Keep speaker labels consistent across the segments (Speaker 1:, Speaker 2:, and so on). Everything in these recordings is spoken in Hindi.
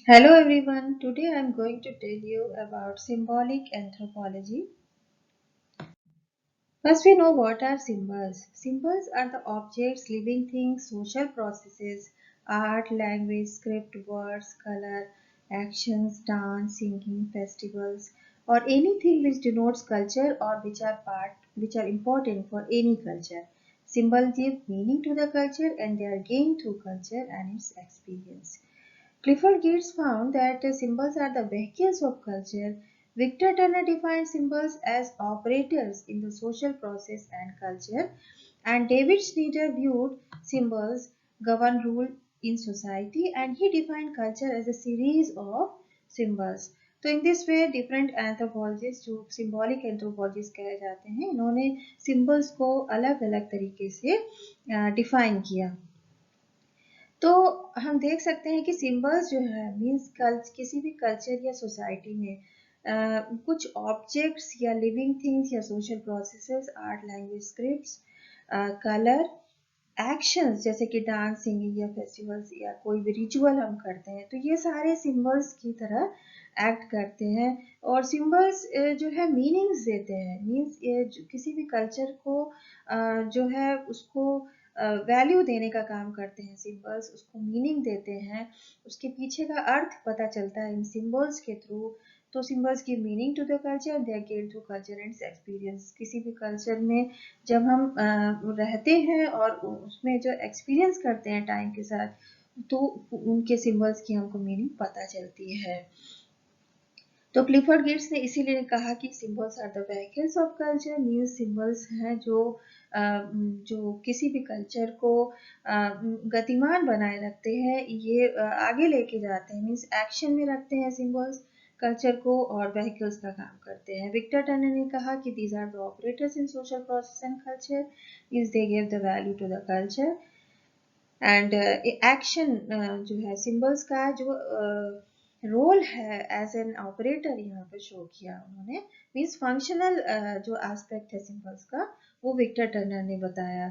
Speaker 1: Hello everyone, today I am going to tell you about symbolic anthropology. First, we know what are symbols. Symbols are the objects, living things, social processes, art, language, script, words, color, actions, dance, singing, festivals, or anything which denotes culture or which are important for any culture. Symbols give meaning to the culture and they are gained through culture and its experience. Clifford Geertz found that symbols are the vehicles of culture. Victor Turner defined symbols as operators in the social process and culture, and David Snyder viewed symbols govern rule in society, and he defined culture as a series of symbols. तो in this way different anthropologist जो सिंबॉलिक एंथ्रोपोलॉजिस्ट कहे जाते हैं इन्होंने सिंबल्स को अलग अलग तरीके से डिफाइन किया। तो हम देख सकते हैं कि सिंबल्स जो है मीन्स किसी भी कल्चर या सोसाइटी में कुछ ऑब्जेक्ट्स या लिविंग थिंग्स या social processes, art, language, scripts, colour, actions जैसे कि डांस, सिंगिंग या फेस्टिवल्स या कोई भी रिचुअल हम करते हैं तो ये सारे सिंबल्स की तरह एक्ट करते हैं। और सिंबल्स जो है मीनिंग्स देते हैं, मीन्स किसी भी कल्चर को जो है उसको वैल्यू देने का काम करते हैं। सिंबल्स उसको मीनिंग देते हैं, उसके पीछे का अर्थ पता चलता है इन सिंबल्स के थ्रू। तो symbols give meaning to the culture, they are gained through culture and experience. किसी भी कल्चर में जब हम रहते हैं और उसमें जो एक्सपीरियंस करते हैं टाइम के साथ तो उनके सिंबल्स की हमको मीनिंग पता चलती है। तो क्लिफर्ड गिट्स ने इसीलिए कहा कि symbols are the vehicles of culture, means symbols हैं जो किसी भी कल्चर को गतिमान बनाए रखते हैं, ये आगे लेके जाते हैं, मीन्स एक्शन में रखते हैं सिंबल्स कल्चर को और व्हीकल्स का काम करते हैं। विक्टर टर्नर ने कहा कि these are the operators in social process and culture, means they give the value to the culture and action जो है सिंबल्स का जो रोल है एज एन ऑपरेटर यहाँ पे शो किया उन्होंने, मीन्स फंक्शनल जो एस्पेक्ट है सिंबल्स का वो विक्टर टर्नर ने बताया।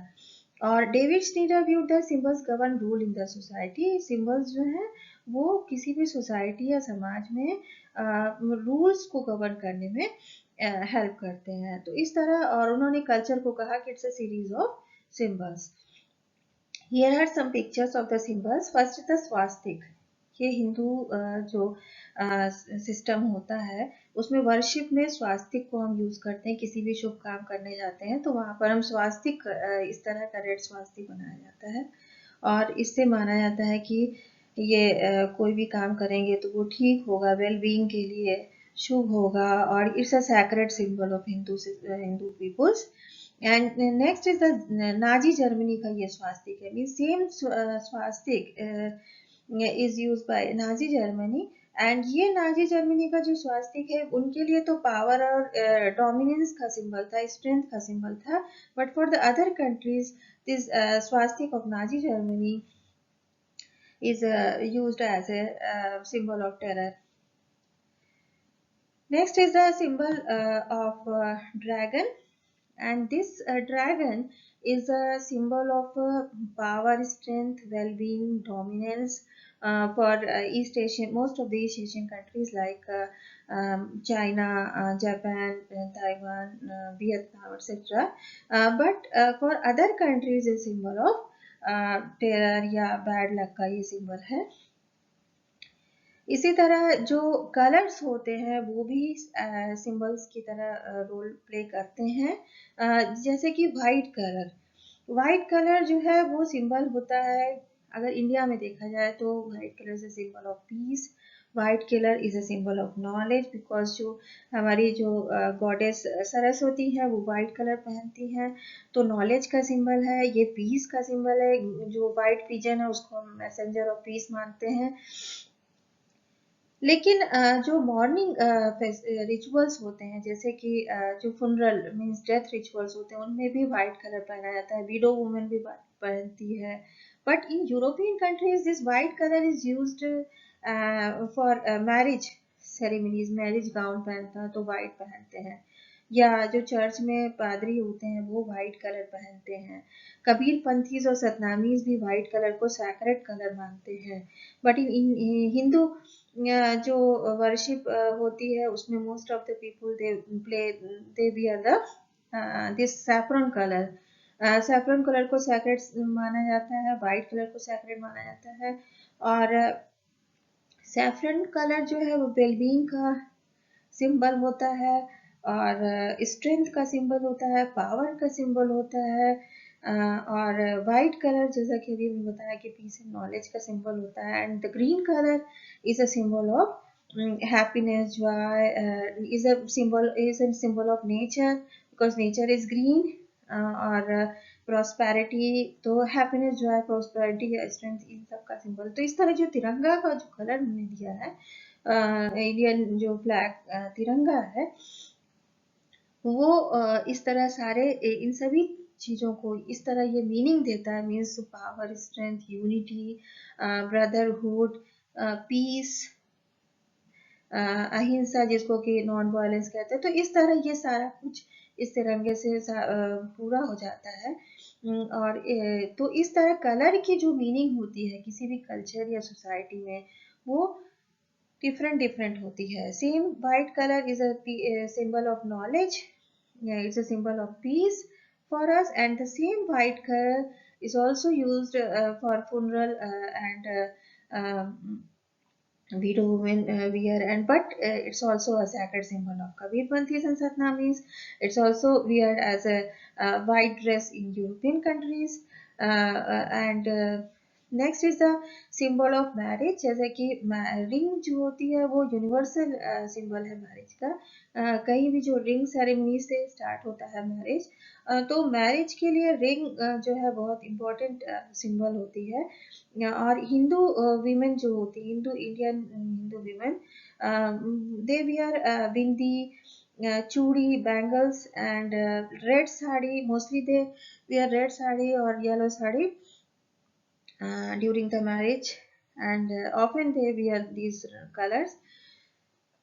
Speaker 1: और David Schneider view the symbols govern rule in the society. Symbols जो है वो किसी भी सोसाइटी या समाज में रूल्स को गवर्न करने में हेल्प करते हैं। तो इस तरह और उन्होंने कल्चर को कहा कि it's a series of symbols. Here are some pictures of the symbols. First is the swastik. ये हिंदू जो सिस्टम होता है उसमें वर्शिप में स्वास्तिक को हम यूज करते हैं। किसी भी शुभ काम करने जाते हैं तो वहां पर हम स्वास्तिक इस तरह का रेड स्वास्तिक बनाया जाता है और इससे माना जाता है कि ये कोई भी काम करेंगे तो वो ठीक होगा, वेल बीइंग के लिए शुभ होगा और it's a sacred symbol of Hindu peoples. And next is the Nazi Germany का ये स्वास्तिक है, mean same swastika is use by Nazi Germany. And ये नाजी जर्मनी का जो स्वास्तिक है उनके लिए तो पावर और डोमिनेंस का सिंबल था, स्ट्रेंथ का सिंबल था, but for the other countries this swastika of Nazi Germany is used as a symbol of terror. Next is the symbol of dragon, and this dragon is a symbol of power, strength, well-being, dominance for East Asian, most of the East Asian countries like China, Japan, Taiwan, Vietnam, etc. But for other countries, a symbol of terror या बैड लक का ये सिंबल है। इसी तरह जो कलर्स होते हैं वो भी सिंबल्स की तरह रोल प्ले करते हैं। जैसे कि वाइट कलर जो है वो सिंबल होता है, अगर इंडिया में देखा जाए तो white colour is a symbol of peace. White colour is a symbol of knowledge because जो हमारी जो गॉडेस सरस्वती है वो वाइट कलर पहनती हैं, तो नॉलेज का सिंबल है। ये पीस का सिंबल है, जो वाइट पिजन है उसको हम मैसेंजर ऑफ पीस मानते हैं। लेकिन जो मॉर्निंग रिचुअल्स होते हैं जैसे कि जो फुनरल मीन्स डेथ रिचुअल्स होते हैं उनमें भी वाइट कलर पहना जाता है, विडो वुमेन भी पहनती है। But in European countries this white colour is used for marriage ceremonies, marriage gown पहनता है तो वाइट पहनते हैं, या जो चर्च में पादरी होते हैं वो वाइट कलर पहनते हैं। कबीर पंथीज और सतनामीज भी वाइट कलर को सैक्रेड कलर मानते हैं। बट इन हिंदू जो वर्शिप होती है उसमें most of the people they wear the this saffron colour. Saffron colour को सैक्रेड माना जाता है, वाइट कलर को सैक्रेड माना जाता है। और सैफरन कलर जो है वो वेलबींग का सिंबल होता है, और स्ट्रेंथ का सिंबल होता है, पावर का सिंबल होता है। और वाइट कलर जैसा कि अभी मैंने बताया कि पीस एंड नॉलेज का सिंबल होता है। And the green colour is a symbol of happiness, joy, is a symbol of nature because nature is green। और प्रॉस्पेरिटी, तो हैप्पीनेस, जॉय, प्रॉस्पेरिटी, स्ट्रेंथ, इन सब का सिंबल। तो इस तरह जो तिरंगा का जो कलर हमने दिया है, इंडियन जो फ्लैग तिरंगा है, वो इस तरह सारे इन सभी चीज़ों को इस तरह ये मीनिंग देता है, means power, strength, unity, brotherhood, peace, ahimsa जिसको कि नॉन वायलेंस कहते हैं। तो इस तरह ये सारा कुछ इस तिरंगे से पूरा हो जाता है। और तो इस तरह कलर की जो मीनिंग होती है किसी भी कल्चर या सोसाइटी में, वो डिफरेंट डिफरेंट होती है। Same white colour is a symbol of knowledge, it's a symbol of peace for us, and the same white color is also used for funeral and widow women wear, and but it's also a sacred symbol of Kabir Panthis and Satnamis. It's also wear as a white dress in European countries। and next is the symbol of marriage. जैसे कि रिंग जो होती है वो यूनिवर्सल सिंबल है मैरिज का। कहीं भी जो रिंग सेरेमनी से स्टार्ट होता है मैरिज, तो मैरिज के लिए रिंग जो है बहुत इम्पोर्टेंट सिंबल होती है। और हिंदू वीमेन जो होती है, Hindu Indian Hindu women, they wear bindi, chudi, bangles and red sari. Mostly they wear red sari और yellow sari during the marriage, and often they wear these colors।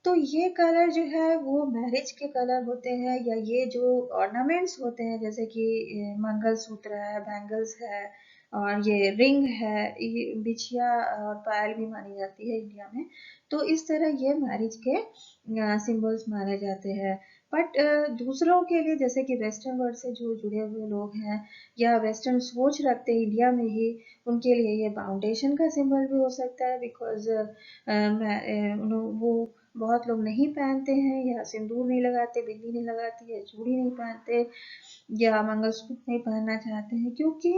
Speaker 1: तो ये कलर जो है वो मैरिज के कलर होते हैं, या ये जो ऑर्नामेंट्स होते हैं जैसे कि मंगलसूत्र है, बैंगल्स है, और ये रिंग है, ये बिछिया और पायल भी मानी जाती है इंडिया में। तो इस तरह ये मैरिज के सिंबल्स माने जाते हैं। बट दूसरों के लिए, जैसे कि वेस्टर्न वर्ल्ड से जो जुड़े हुए लोग हैं या वेस्टर्न सोच रखते हैं इंडिया में ही, उनके लिए ये फाउंडेशन का सिंबल भी हो सकता है, बिकॉज वो बहुत लोग नहीं पहनते हैं, या सिंदूर नहीं लगाते, बिंदी नहीं लगाती है, चूड़ी नहीं पहनते, या मंगलसूत्र नहीं पहनना चाहते हैं, क्योंकि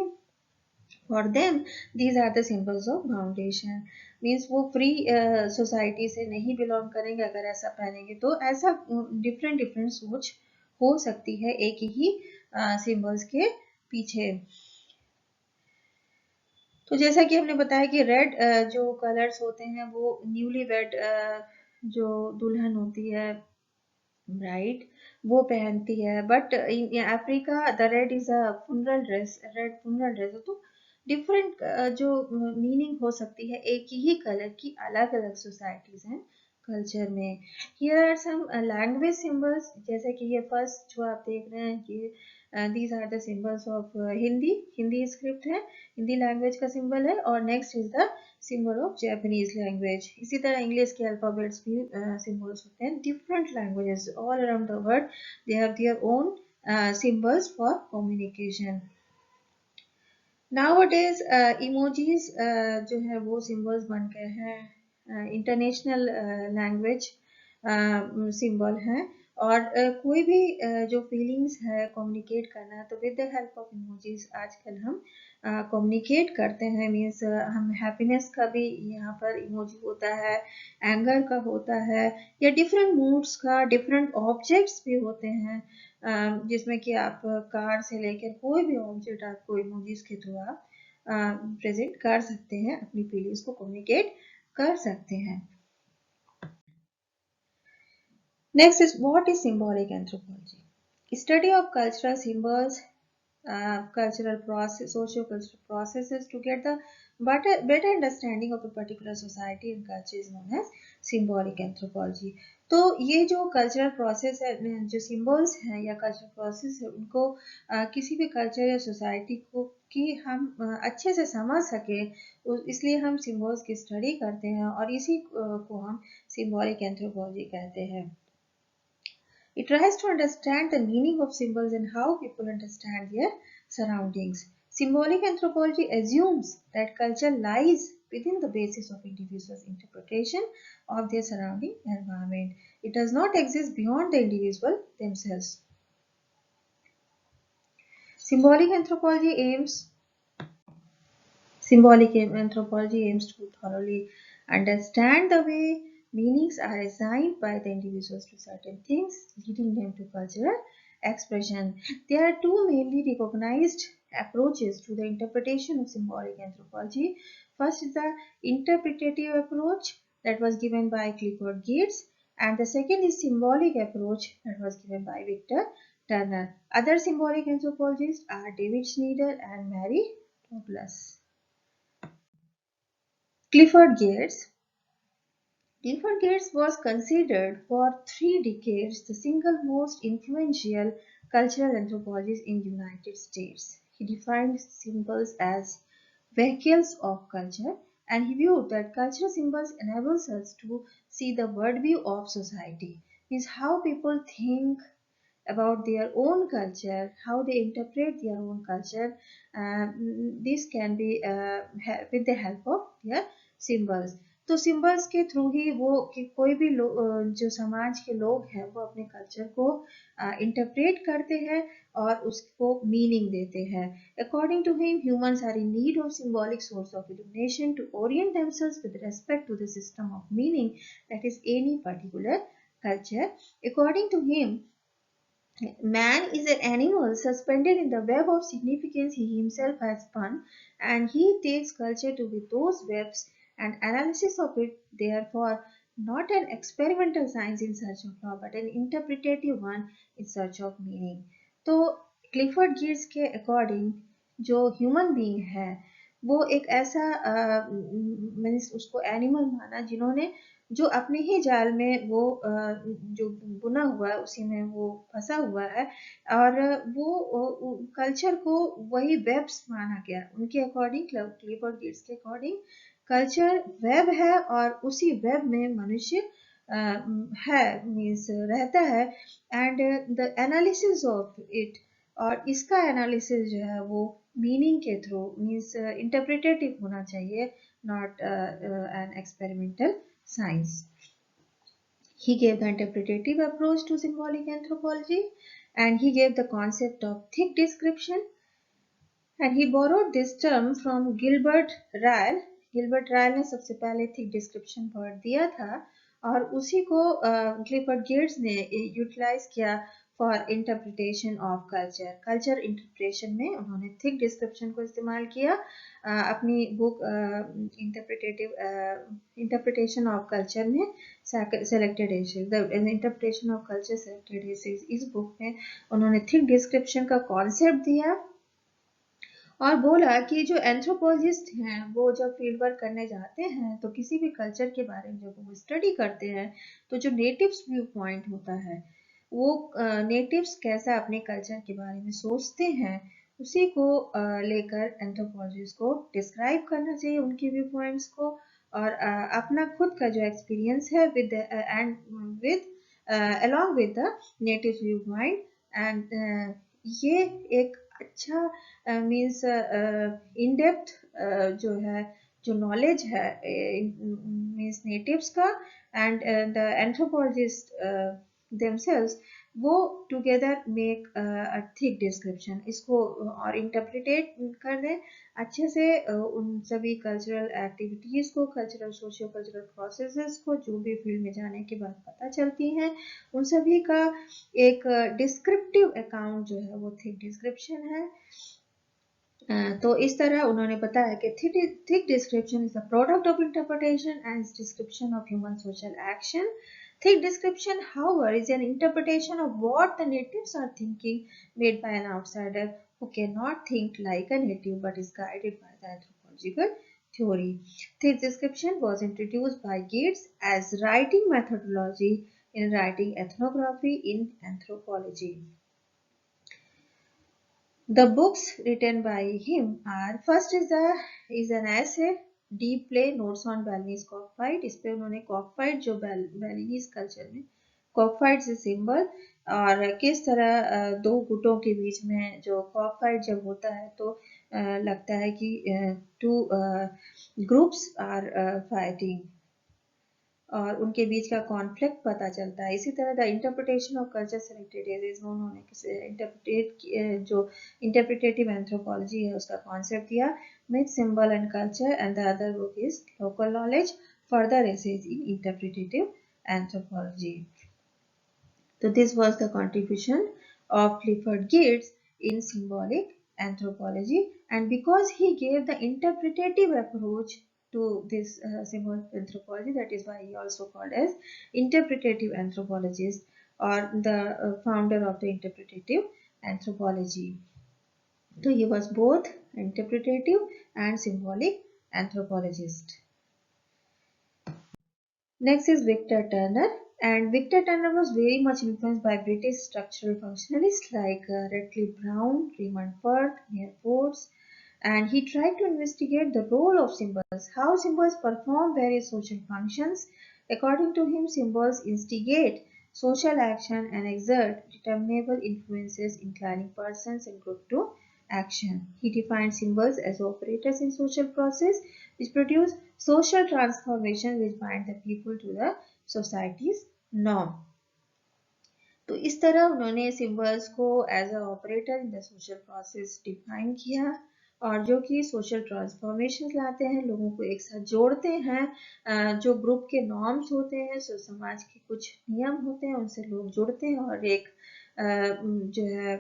Speaker 1: for them these are the symbols of foundation. Means वो फ्री सोसाइटी से नहीं बिलोंग करेंगे अगर ऐसा पहनेंगे। तो ऐसा डिफरेंट डिफरेंट सोच हो सकती है एक ही सिंबल्स के पीछे। तो जैसा कि हमने बताया कि रेड जो कलर्स होते हैं वो न्यूली वेड जो दुल्हन होती है, ब्राइड, वो पहनती है। But in Africa the red is a funeral dress, red funeral dress. तो डिफरेंट जो मीनिंग हो सकती है एक ही कलर की अलग अलग सोसाइटीज हैं कल्चर में। Here are some language symbols, जैसे कि ये फर्स्ट जो आप देख रहे हैं कि these are the symbols of Hindi. Hindi script है, हिंदी लैंग्वेज का सिंबल है। और next is the symbol of Japanese language. इसी तरह इंग्लिश के अल्फाबेट्स भी सिंबल्स होते हैं। Different languages all around the world, they have their own symbols for communication. Nowadays emojis जो है वो सिंबल्स बन गए हैं, इंटरनेशनल लैंग्वेज सिंबल है। और कोई भी जो फीलिंग्स है कम्युनिकेट करना है, तो with the help of emojis आजकल हम कम्युनिकेट करते हैं। मीन्स हम हैप्पीनेस का भी यहाँ पर इमोजी होता है, एंगर का होता है, या डिफरेंट मूड्स का, डिफरेंट ऑब्जेक्ट्स भी होते हैं, जिसमें कि आप कार से लेकर कोई भी ऑब्जेक्ट आपको इमोजीज के थ्रू आप प्रेजेंट कर सकते हैं, अपनी फीलिंग्स को कम्युनिकेट कर सकते हैं। Next is, what is symbolic anthropology? Study of cultural symbols, cultural process, socio-cultural processes to get the better understanding of a particular society and culture is known as symbolic anthropology। तो ये जो कल्चरल प्रोसेस है, जो सिंबल्स हैं या कल्चरल प्रोसेस है, उनको किसी भी कल्चर या सोसाइटी को कि हम अच्छे से समझ सके, इसलिए हम सिम्बल्स की स्टडी करते हैं और इसी को हम सिम्बॉलिक एंथ्रोपोलॉजी कहते हैं। It tries to understand the meaning of symbols and how people understand their surroundings. Symbolic anthropology assumes that culture lies within the basis of individuals' interpretation of their surrounding environment. It does not exist beyond the individual themselves. Symbolic anthropology aims Symbolic anthropology aims to thoroughly understand the way meanings are assigned by the individuals to certain things, leading them to cultural expression. There are two mainly recognized approaches to the interpretation of symbolic anthropology. First is the interpretative approach that was given by Clifford Geertz, and the second is symbolic approach that was given by Victor Turner. Other symbolic anthropologists are David Schneider and Mary Douglas. Clifford Geertz. Clifford Geertz was considered for 3 decades the single most influential cultural anthropologist in the United States. He defined symbols as vehicles of culture, and he viewed that cultural symbols enables us to see the worldview of society. Means how people think about their own culture, how they interpret their own culture. This can be with the help of their symbols. तो सिंबल्स के थ्रू ही वो कि कोई भी जो समाज के लोग हैं वो अपने कल्चर को इंटरप्रेट करते हैं और उसको मीनिंग देते हैं. According to him, humans are in need of symbolic source of illumination to orient themselves with respect to the system of meaning that is any particular culture. According to him, man is an animal suspended in the web of significance he himself has spun, and he takes culture to be those webs and analysis of it, therefore, not an experimental science in search of law, but an interpretative one in search of meaning. तो क्लिफर्ड गिब्स के अकॉर्डिंग जो ह्यूमन बीइंग है वो एक ऐसा मैंने उसको एनिमल माना जिन्होंने जो अपने ही जाल में वो जो बुना हुआ है उसी में वो फंसा हुआ है और वो कल्चर को वही वेब्स माना गया उनके अकॉर्डिंग. क्लिफर्ड गिब्स के अकॉर्डिंग कल्चर वेब है और उसी वेब में मनुष्य है मीन्स रहता है and the analysis of it और इसका एनालिसिस जो है वो मीनिंग के थ्रू मीन्स इंटरप्रिटेटिव होना चाहिए, not an experimental science. He gave the interpretative approach to symbolic anthropology and he gave the concept of thick description, and he borrowed this term from Gilbert Ryle. Gilbert Ryle ने सबसे पहले thick description word दिया था और उसी को क्लिफर्ड गिब्स ने यूटिलाइज किया for interpretation of culture. Culture interpretation में उन्होंने थिक डिस्क्रिप्शन को इस्तेमाल किया अपनी बुक इंटरप्रिटेशन ऑफ कल्चर में. Selected essays the interpretation of culture selected essays इस बुक में उन्होंने थिक डिस्क्रिप्शन का कॉन्सेप्ट दिया और बोला कि जो एंथ्रोपोलॉजिस्ट हैं वो जब फील्ड वर्क करने जाते हैं तो किसी भी कल्चर के बारे में जब वो स्टडी करते हैं तो जो नेटिव्स व्यू पॉइंट होता है वो नेटिव्स कैसा अपने कल्चर के बारे में सोचते हैं उसी को लेकर एंथ्रोपोलॉजिस्ट को डिस्क्राइब करना चाहिए उनके व्यू पॉइंट्स को और अपना खुद का जो एक्सपीरियंस है with and with along with the native viewpoint and ये एक अच्छा मीन्स इन डेप्थ जो है जो नॉलेज है मीन्स नेटिव्स का एंड द एंथ्रोपोलॉजिस्ट देमसेल्व्स वो together make a thick description इसको और इंटरप्रिटेट कर दें अच्छे से उन सभी कल्चरल एक्टिविटीज़ को कल्चरल सोशियो कल्चरल प्रोसेसेस को जो भी फील्ड में जाने के बाद पता चलती हैं उन सभी का एक डिस्क्रिप्टिव अकाउंट जो है वो थिक डिस्क्रिप्शन है. तो इस तरह उन्होंने बताया कि thick description is the product of interpretation and description of human social action. Thick description, however, is an interpretation of what the natives are thinking made by an outsider who cannot think like a native but is guided by the anthropological theory. Thick description was introduced by Geertz as writing methodology in writing ethnography in anthropology. The books written by him are first is an essay deep play notes on Balinese cockfight. इस पे उन्होंने cockfight जो Balinese culture में cockfight से symbol और किस तरह दो गुटों के बीच में जो cockfight जब होता है तो लगता है कि two groups are fighting और उनके बीच का कॉन्फ्लिक्ट पता चलता है। इसी तरह the interpretation of culture selected areas known होने से इंटरप्रिटेट जो इंटरप्रिटेटिव एंथ्रोपोलॉजी है उसका कॉन्सेप्ट दिया। Myth symbol and culture and the other book is local knowledge further essays in interpretive anthropology. So this was the contribution of Clifford Geertz in symbolic anthropology, and because he gave the interpretative approach to this symbolic anthropology, that is why he also called as interpretative anthropologist or the founder of the interpretative anthropology. So he was both interpretative and symbolic anthropologist. Next is Victor Turner, and Victor Turner was very much influenced by British structural functionalists like Radcliffe Brown, Raymond Firth, Mayor Force, and he tried to investigate the role of symbols, how symbols perform various social functions. According to him, symbols instigate social action and exert determinable influences inclining persons and groups to action. He defined symbols as operators in social process which produce social transformation which bind the people to the society's norm. तो इस तरह उन्होंने सिंबल्स को as a operator in the social process define किया और जो कि सोशल ट्रांसफॉर्मेशन लाते हैं, लोगों को एक साथ जोड़ते हैं। जो ग्रुप के नॉर्म्स होते हैं, समाज के कुछ नियम होते हैं, उनसे लोग जुड़ते हैं और एक जो है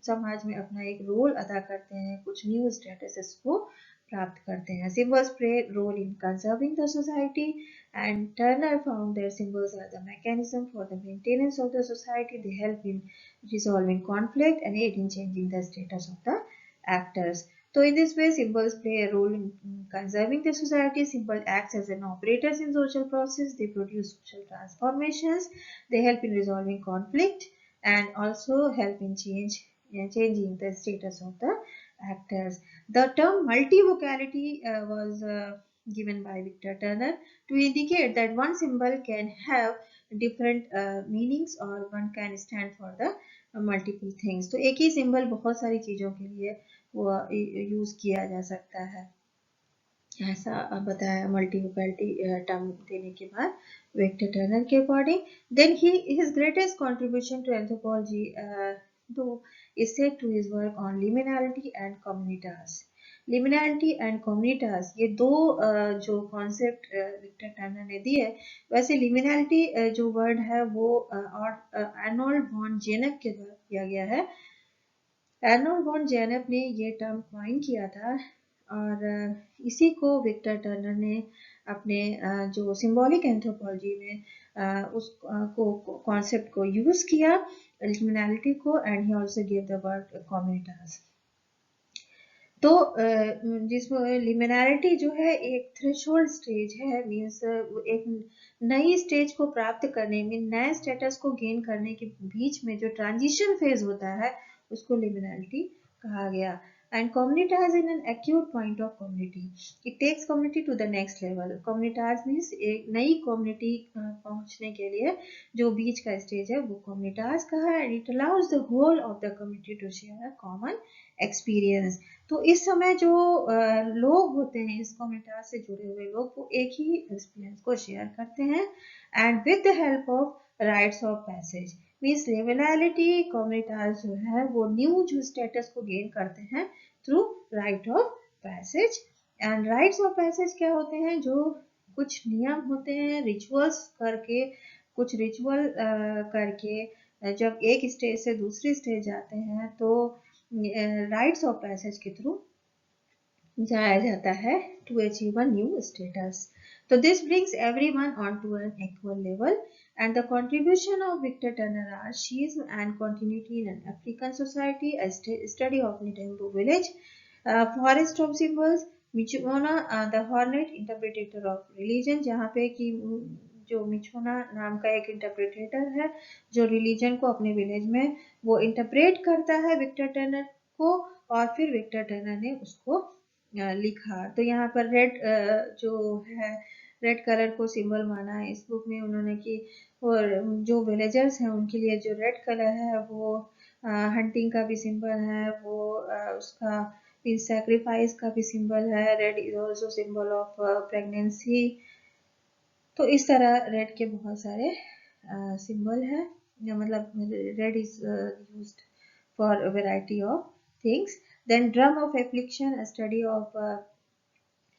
Speaker 1: समाज में अपना एक रोल अदा करते हैं, कुछ न्यू स्टेटस को प्राप्त करते हैं। Symbols play role in conserving the society, and Turner found that symbols are the mechanism for the maintenance of the society. They help in resolving conflict and aid in changing the status of the actors. So in this way, symbols play a role in conserving the society. Symbol acts as an operators in social process. They produce social transformations. They help in resolving conflict and also help in changing the status of the actors. The term multivocality was given by Victor Turner to indicate that one symbol can have different meanings or one can stand for the multiple things. तो एक ही symbol बहुत सारी चीजों के लिए वो यूज किया जा सकता है, ऐसा बताया मल्टीवोकलिटी टर्म देने के बाद विक्टर टर्नर के according. Then his greatest contribution to anthropology though is said to his work on liminality and communitas. Liminality and communitas ये दो जो कॉन्सेप्ट विक्टर टर्नर ने दिए. वैसे लिमिनैलिटी जो वर्ड है वो आर्नोल्ड वॉन जेनेप के द्वारा दिया गया है. आर्नोल्ड वॉन जेनेप ने ये टर्म कॉइन किया था और इसी को विक्टर टर्नर ने अपने जो सिंबॉलिक एंथ्रोपोलॉजी में उस कॉन्सेप्ट को यूज किया लिमिनैलिटी को, and he also give the word communitas. तो जिसमें लिमिनैरिटी जो है एक थ्रेशोल्ड स्टेज है, मीन्स एक नई स्टेज को प्राप्त करने में, नए स्टेटस को गेन करने के बीच में जो ट्रांजिशन फेज होता है उसको लिमिनैरिटी कहा गया. And communitas in an acute point of community, it takes community to the next level. Communitas means एक नई कम्युनिटी पहुंचने के लिए जो बीच का स्टेज है वो कम्युनिटास कहा है. And it allows the whole of the community to share a common experience. तो इस समय जो लोग होते हैं इस कम्युनिटास से जुड़े हुए लोग, वो एक ही एक्सपीरियंस को शेयर करते हैं. And with the help of rites of passage, means liminality communitas जो है वो न्यू जो स्टेटस को गेन करते हैं through right of passage. And rights of passage क्या होते हैं? जो कुछ नियम होते हैं रिचुअल्स करके, कुछ रिचुअल करके जब एक स्टेज से दूसरी स्टेज जाते हैं तो राइट्स ऑफ पैसेज के थ्रू जाया जाता है to achieve a new status. तो this brings everyone on to an equal level. And the contribution of Victor Turner are Shiism and continuity in an African society, a study of Nitembu village, forest of symbols, Michuna, the hornet interpretator of religion, जहाँ पे कि जो मिचुना नाम का एक इंटरप्रेटेटर है जो रिलीजन को अपने विलेज में वो इंटरप्रेट करता है विक्टर टर्नर को और फिर विक्टर टर्नर ने उसको लिखा। तो यहाँ पर रेड जो है रेड कलर को सिंबल माना है इस बुक में उन्होंने कि, और जो विलेजर्स हैं उनके लिए जो रेड कलर है वो हंटिंग का भी सिंबल है, वो उसका सैक्रिफाइस का भी सिंबल है। Red is also symbol of pregnancy. तो इस तरह रेड के बहुत सारे सिंबल है, मतलब red is used for variety of things. Then drum of affliction, study of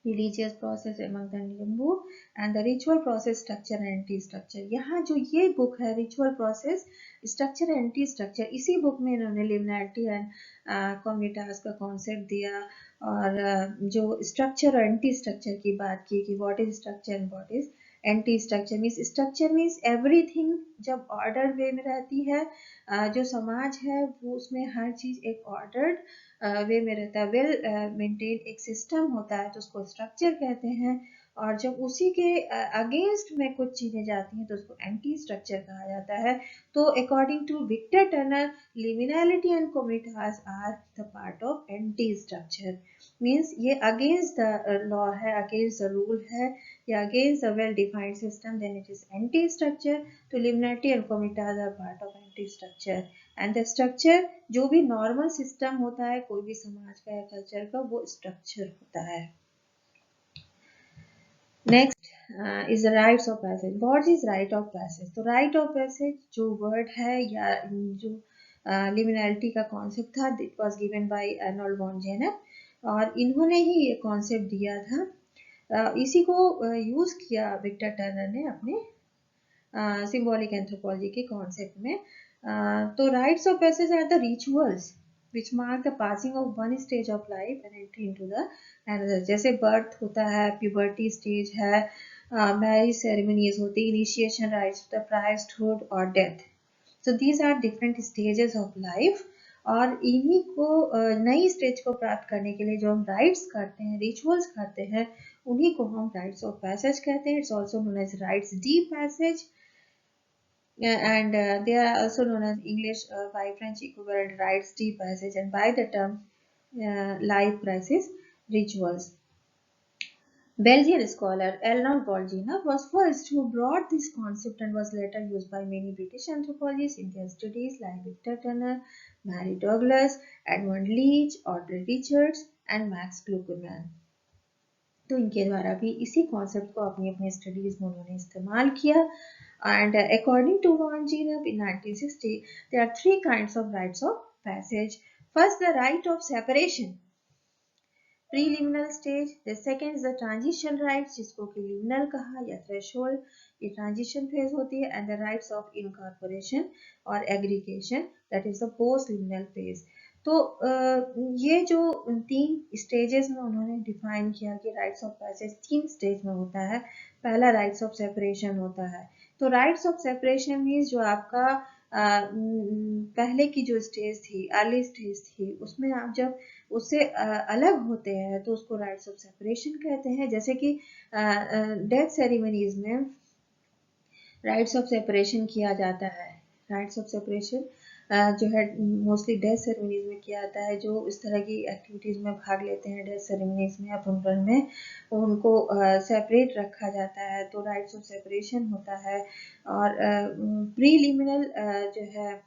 Speaker 1: religious process among the Limbu and the ritual process structure and anti structure। यहाँ जो ये बुक है ritual process structure and anti structure, इसी बुक में इन्होंने liminality and communitas का concept दिया, और जो structure और anti structure की बात की कि what is structure and what is anti structure। Means structure means everything जब ordered way में रहती है, जो समाज है वो उसमें हर चीज एक ordered वे में रहता है, वेल मेंटेन एक सिस्टम होता है तो उसको स्ट्रक्चर कहते हैं। और जब उसी के अगेंस्ट में कुछ चीजें जाती हैं तो उसको एंटी स्ट्रक्चर कहा जाता है। तो according to Victor Turner, liminality and communitas are the part of anti structure. Means ये अगेंस्ट द लॉ है, अगेंस्ट द रूल है, या against the well defined system, then it is anti structure. तो liminality and communitas are part of anti structure. And the structure, जो भी नॉर्मल सिस्टम होता है कोई भी समाज का या कल्चर का, वो स्ट्रक्चर होता है। Next is the rites of passage. What is rite of passage? तो राइट ऑफ पैसेज जो वर्ड है या जो लिमिनैलिटी का कॉन्सेप्ट था, it was given by Arnold von Gennep, और इन्होंने ही ये कॉन्सेप्ट दिया था। इसी को यूज किया विक्टर टर्नर ने अपने symbolic anthropology के कॉन्सेप्ट में। तो rites of passage are the rituals which mark the passing of one stage of life and entry into the another। जैसे birth होता है, puberty stage है, marriage ceremonies होती है, initiation rites, the priesthood और death। So these are different stages of life, और इन्हीं को नई स्टेज को प्राप्त करने के लिए जो हम राइट्स करते हैं, रिचुअल्स करते हैं, उन्हीं को हम राइट्स ऑफ पैसेज कहते हैं। It's also known as rites de passage, and they are also known as English by French equivalent rites de passage, and by the term life crisis rituals। Belgian scholar Eleanor Bolgina was first who brought this concept and was later used by many British anthropologists in their studies like Victor Turner, Mary Douglas, Edmund Leach, Audrey Richards and Max Gluckman। तो इनके द्वारा भी इसी कॉन्सेप्ट को अपनी अपनी स्टडीज में उन्होंने इस्तेमाल किया। And according to Von Genev in 1960, there are three kinds of rites of passage. First, the rite of separation, preliminal stage. The second is the transition rites, जिसको कि liminal कहा या threshold, ये transition phase होती है, and the rites of incorporation और aggregation, that is the post-liminal phase। तो ये जो तीन स्टेजेस में उन्होंने डिफाइन किया कि राइट्स ऑफ पैसेज तीन स्टेज में होता है। पहला राइट्स ऑफ सेपरेशन होता है। तो राइट्स ऑफ सेपरेशन मीन्स जो आपका पहले की जो स्टेज थी, अर्ली स्टेज थी, उसमें आप जब उससे अलग होते हैं तो उसको राइट्स ऑफ सेपरेशन कहते हैं। जैसे कि डेथ सेरेमनीज में राइट्स ऑफ सेपरेशन किया जाता है। राइट्स ऑफ सेपरेशन जो है मोस्टली डेथ सेरेमनीज में किया जाता है। जो इस तरह की एक्टिविटीज में भाग लेते हैं डेथ सेरेमनीज में या फुनरल में, उनको सेपरेट रखा जाता है, तो राइट्स ऑफ सेपरेशन होता है। और प्रीलिमिनल जो है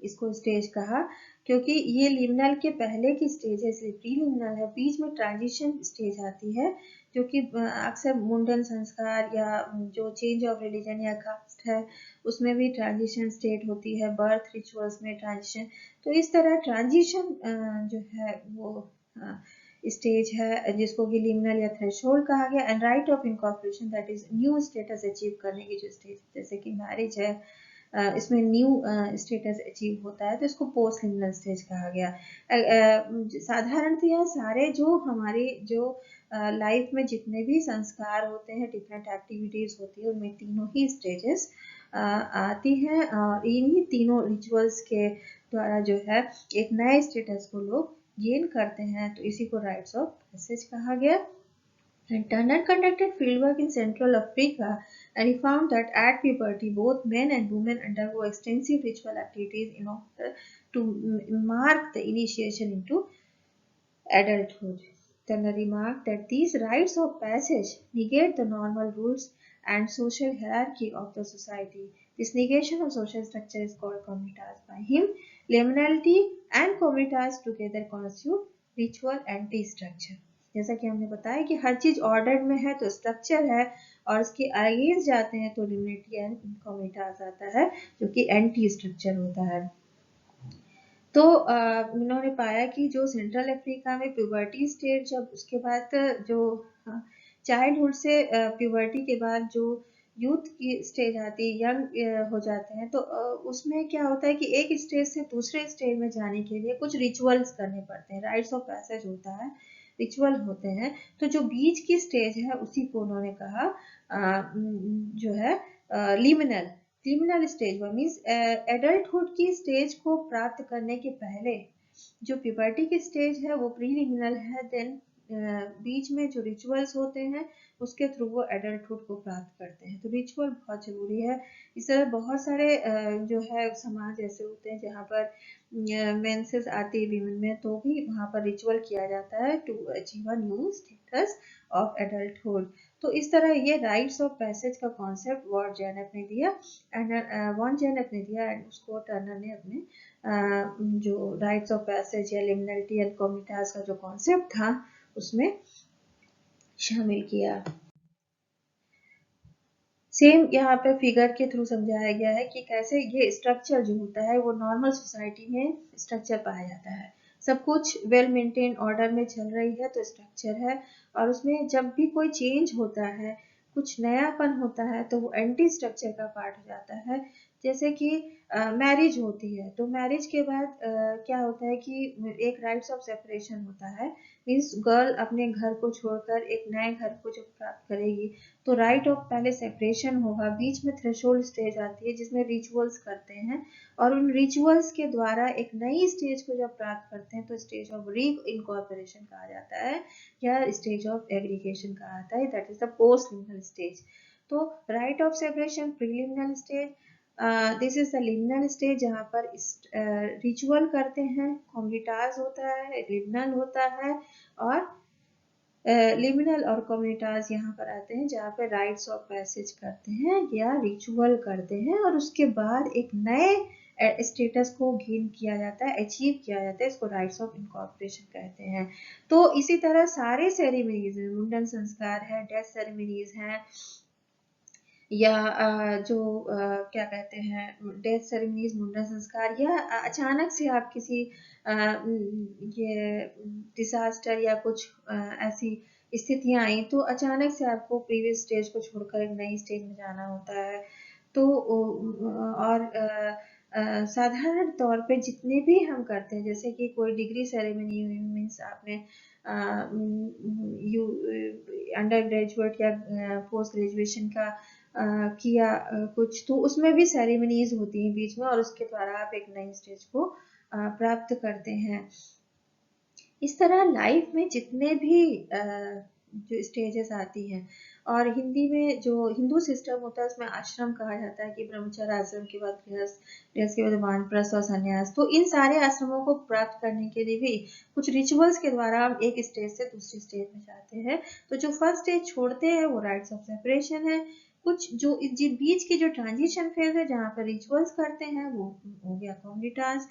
Speaker 1: इसको स्टेज कहा क्योंकि ये लिमिनल के पहले की स्टेज है, इसलिए प्रीलिमिनल है। बीच में ट्रांजिशन स्टेज आती है जो कि अक्सर मुंडन संस्कार या जो चेंज ऑफ रिलीजन या कास्ट है उसमें भी ट्रांजिशन स्टेट होती है, बर्थ रिचुअल्स में ट्रांजिशन। तो इस तरह ट्रांजिशन जो है वो स्टेज है जिसको कि लिमिनल या थ्रेशोल्ड कहा गया। And right of incorporation, that is new status achieve करने की जो स्टेज, जैसे कि मैरिज है, इसमें न्यू स्टेटस अचीव होता है तो इसको पोस्ट लिमिनल स्टेज कहा गया। साधारणतः सारे जो हमारे जो लाइफ में जितने भी संस्कार होते हैं, डिफरेंट एक्टिविटीज होती है, उनमें तीनों ही स्टेजेस आती हैं और इन्हीं तीनों रिचुअल्स के द्वारा जो है एक नए स्टेटस को लोग गेन करते हैं, तो इसी को राइट्स ऑफ पैसेज कहा गया। And Turner conducted fieldwork in Central Africa, and he found that at puberty, both men and women undergo extensive ritual activities in order to mark the initiation into adulthood. Turner remarked that these rites of passage negate the normal rules and social hierarchy of the society. This negation of social structure is called comitas by him. Liminality and comitas together constitute ritual anti-structure. जैसा कि हमने बताया कि हर चीज ऑर्डर में है तो स्ट्रक्चर है, और इसके अगेंस्ट जाते हैं तो लिमिनिटी एंड कॉमिटास आता है जो कि एंटी स्ट्रक्चर होता है। तो उन्होंने पाया कि जो सेंट्रल अफ्रीका में प्यूबर्टी स्टेज, जब उसके बाद जो चाइल्डहुड से प्यूबर्टी के बाद जो यूथ की स्टेज आती है, यंग हो जाते हैं, तो उसमें क्या होता है कि एक स्टेज से दूसरे स्टेज में जाने के लिए कुछ रिचुअल्स करने पड़ते हैं, राइट्स ऑफ पैसेज होता है, रिचुअल होते हैं। तो जो बीच की स्टेज है उसी को उन्होंने कहा जो है लिमिनल स्टेज मीन्स एडल्टहुड की स्टेज को प्राप्त करने के पहले जो प्यूबर्टी की स्टेज है वो प्रीलिमिनल है, देन बीच में जो रिचुअल्स होते हैं उसके थ्रू वो एडल्टहुड को प्राप्त करते हैं। तो रिचुअल बहुत जरूरी है। इस तरह बहुत सारे जो है समाज ऐसे होते हैं जहाँ पर मेंसेस आती है वीमेन में, तो भी वहाँ पर रिचुअल किया जाता है to achieve a new status of adulthood. तो इस तरह ये राइट्स ऑफ पैसेज का कॉन्सेप्ट वॉन जेनेफ ने दिया एंड उसको टर्नर ने अपने जो राइट्स ऑफ पैसेज या लिमिनलिटी एंड कॉमिटास का जो कॉन्सेप्ट था उसमें शामिल किया। सेम यहाँ पे फिगर के थ्रू समझाया गया है कि कैसे ये स्ट्रक्चर जो होता है वो नॉर्मल सोसाइटी में स्ट्रक्चर पाया जाता है, सब कुछ वेल मेंटेन ऑर्डर में चल रही है तो स्ट्रक्चर है, और उसमें जब भी कोई चेंज होता है, कुछ नयापन होता है, तो वो एंटी स्ट्रक्चर का पार्ट हो जाता है। जैसे कि मैरिज होती है तो मैरिज के बाद क्या होता है कि एक राइट्स ऑफ सेपरेशन होता है, मीन्स गर्ल अपने घर को छोड़कर एक नए घर को जब प्राप्त करेगी तो राइट ऑफ पहले सेपरेशन होगा, बीच में थ्रेशोल्ड स्टेज आती है जिसमें रिचुअल्स करते हैं, और उन रिचुअल्स के द्वारा एक नई स्टेज को जब प्राप्त करते हैं तो स्टेज ऑफ री इनकॉर्पोरेशन कहा जाता है या स्टेज ऑफ एग्रीगेशन कहा जाता है, that is the post liminal stage. तो rite of separation preliminal stage, this is the liminal stage जहाँ पर रिचुअल करते हैं, कॉम्युनिटाज होता है, लिमिनल होता है, और लिमिनल और कम्युनिटाज यहाँ पर आते हैं जहाँ पे राइट्स ऑफ पैसेज करते हैं या रिचुअल करते हैं, और उसके बाद एक नए स्टेटस को गेन किया जाता है, अचीव किया जाता है, इसको राइट्स ऑफ इनकॉर्पोरेशन कहते हैं। तो इसी तरह सारे सेरेमनीज हैं, मुंडन संस्कार है, डेथ सेरेमनीज हैं, या जो क्या कहते हैं डेथ सेरेमनीज, मुंडन संस्कार, या अचानक से आप किसी ये डिजास्टर या कुछ ऐसी स्थितियां आई तो अचानक से आपको प्रीवियस स्टेज को छोड़कर एक नई स्टेज में जाना होता है। तो और साधारण तौर पे जितने भी हम करते हैं, जैसे कि कोई डिग्री सेरेमनी मीन्स आपने यू अंडर ग्रेजुएट या पोस्ट ग्रेजुएशन का किया कुछ, तो उसमें भी सेरेमनीज होती हैं बीच में, और उसके द्वारा आप एक नई स्टेज को प्राप्त करते हैं। इस तरह लाइफ में जितने भी जो स्टेजेस आती हैं, और हिंदी में जो हिंदू सिस्टम होता है उसमें आश्रम कहा जाता है कि ब्रह्मचर्य आश्रम के बाद गृहस्थ, गृहस्थ के बाद वानप्रस्थ और संन्यास, तो इन सारे आश्रमों को प्राप्त करने के लिए भी कुछ रिचुअल्स के द्वारा हम एक स्टेज से दूसरी स्टेज में जाते हैं। तो जो फर्स्ट स्टेज छोड़ते हैं वो राइट्स ऑफ सेपरेशन है, कुछ जो बीच की जो ट्रांजिशन फेज है जहाँ पर रिचुअल्स करते हैं वो हो गया कॉम्युनिटास,